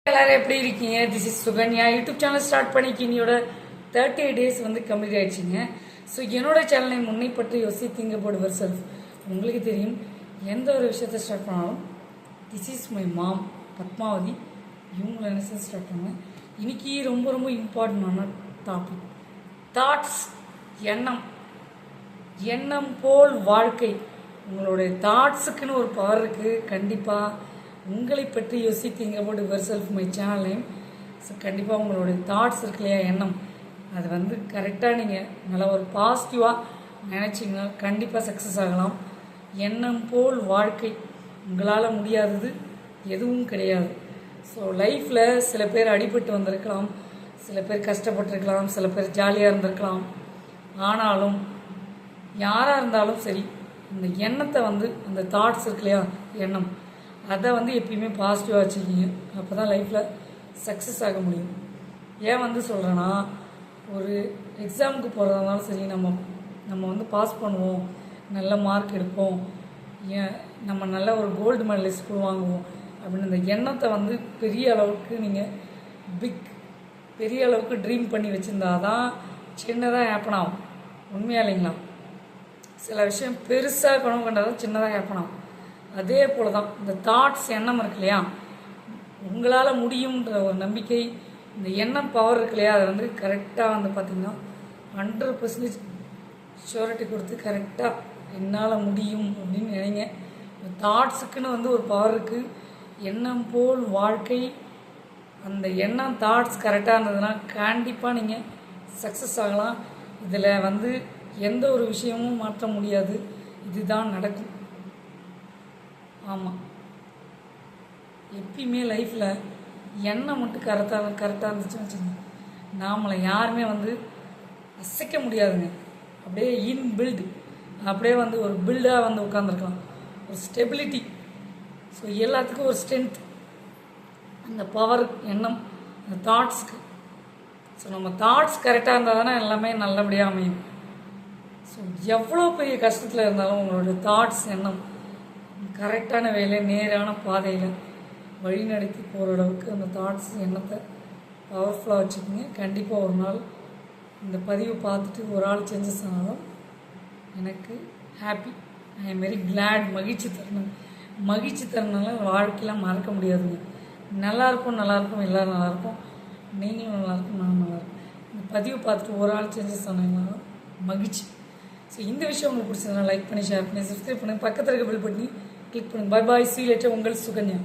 எல்லாரும் எப்படி இருக்கீங்க? This is Sukanya. YouTube channel start பண்ணிக்கு என்னோட 30 டேஸ் கம்ப்ளீட் ஆயிடுச்சுங்க. ஸோ என்னோட சேனலை முன்னை பற்றி யோசித்தீங்கப்படுவர் செல்ஃப். உங்களுக்கு தெரியும், எந்த ஒரு விஷயத்தை ஸ்டார்ட் பண்ணாலும் this is my mom Padmavathi இவங்களை நினைச்சு ஸ்டார்ட் பண்ணுவேன். இன்னைக்கு ரொம்ப ரொம்ப இம்பார்ட்டண்டான டாபிக் தாட்ஸ். எண்ணம் போல் வாழ்க்கை. உங்களுடைய தாட்ஸுக்குன்னு ஒரு பவர் இருக்குது. கண்டிப்பாக உங்களை பற்றி யோசித்தீங்க அபவுட் யுவர் செல்ஃப் மை சேனல்லையும். ஸோ கண்டிப்பாக உங்களுடைய தாட்ஸ் இருக்கு இல்லையா, எண்ணம், அது கரெக்டாக நீங்கள் நல்லா ஒரு பாசிட்டிவாக நினச்சிங்கன்னா கண்டிப்பாக சக்ஸஸ் ஆகலாம். எண்ணம் போல் வாழ்க்கை. உங்களால் முடியாதது எதுவும் கிடையாது. ஸோ லைஃப்பில் சில பேர் அடிபட்டு வந்திருக்கலாம், சில பேர் கஷ்டப்பட்டிருக்கலாம், சில பேர் ஜாலியாக இருந்திருக்கலாம். ஆனாலும் யாராக இருந்தாலும் சரி, இந்த எண்ணத்தை அந்த தாட்ஸ் இருக்கு இல்லையா, எண்ணம், அதை எப்பயுமே பாசிட்டிவாக வச்சுக்கிங்க. அப்போ தான் லைஃப்பில் சக்ஸஸ் ஆக முடியும். ஏன் சொல்கிறேன்னா, ஒரு எக்ஸாமுக்கு போகிறதுனாலும் சரி, நம்ம பாஸ் பண்ணுவோம், நல்ல மார்க் எடுப்போம், ஏன் நம்ம நல்ல ஒரு கோல்டு மெடலிஸ்ட் கூட வாங்குவோம் அப்படின்னு இந்த எண்ணத்தை பெரிய அளவுக்கு நீங்கள் பெரிய அளவுக்கு ட்ரீம் பண்ணி வச்சுருந்தா தான் சின்னதாக ஹேப்பன் ஆகும். உண்மையாக இல்லைங்களா? சில விஷயம் பெருசாக கனவு கண்டாதான் சின்னதாக ஹேப்பன் ஆகும். அதே போல் தான் இந்த தாட்ஸ், எண்ணம் இருக்கு இல்லையா, உங்களால் முடியுன்ற ஒரு நம்பிக்கை, இந்த எண்ணம் பவர் இருக்கு இல்லையா, அதை கரெக்டாக பார்த்திங்கன்னா 100% ஷூரிட்டி கொடுத்து கரெக்டாக என்னால் முடியும் அப்படின்னு நினைங்க. இந்த தாட்ஸுக்குன்னு ஒரு பவர் இருக்குது. எண்ணம் போல் வாழ்க்கை. அந்த எண்ணம் தாட்ஸ் கரெக்டாக இருந்ததுன்னா கண்டிப்பாக நீங்கள் சக்ஸஸ் ஆகலாம். இதில் எந்த ஒரு விஷயமும் மாற்ற முடியாது. இதுதான் நடக்கும். ஆமாம், எப்பயுமே லைஃப்பில் எண்ணம் மட்டும் கரெக்டாக இருந்துச்சுன்னு வச்சுக்கோங்க, நாமளை யாருமே அசைக்க முடியாதுங்க. அப்படியே இன்பில்டு, அப்படியே ஒரு பில்டாக உட்காந்துருக்கலாம், ஒரு ஸ்டெபிலிட்டி. ஸோ எல்லாத்துக்கும் ஒரு ஸ்ட்ரென்த், அந்த பவர் எண்ணம், அந்த தாட்ஸ்க்கு. ஸோ நம்ம தாட்ஸ் கரெக்டாக இருந்தால் தானே எல்லாமே நல்லபடியாக அமையும். ஸோ எவ்வளோ பெரிய கஷ்டத்தில் இருந்தாலும் உங்களோட தாட்ஸ், எண்ணம் கரெக்டான வேலை, நேரான பாதையில் வழிநடத்தி போகிற அளவுக்கு அந்த தாட்ஸ், எண்ணத்தை பவர்ஃபுல்லாக வச்சுக்கோங்க. கண்டிப்பாக ஒரு நாள் இந்த பதிவை பார்த்துட்டு ஒரு ஆள் சேஞ்சஸ் ஆனாலும் எனக்கு happy. I am very glad. மகிழ்ச்சி தரணும்னால வாழ்க்கையெல்லாம் மறக்க முடியாதுங்க. நல்லாயிருக்கும் எல்லோரும் நல்லாயிருக்கும், நீங்களும் நல்லாயிருக்கும், நானும் நல்லாயிருக்கும். இந்த பதிவை பார்த்துட்டு ஒரு ஆள் சேஞ்சஸ் ஆனாலும் மகிழ்ச்சி. ஸோ இந்த விஷயம் உங்களுக்கு பிடிச்சதுனா லைக் பண்ணி, ஷேர் பண்ணி, சப்ஸ்கிரைப் பண்ணி, பக்கத்தில் இருக்க பெல் பட்டனை கிளிக் பண்ணுங்கள். Bye bye. See later. உங்கள் சுகன்யா.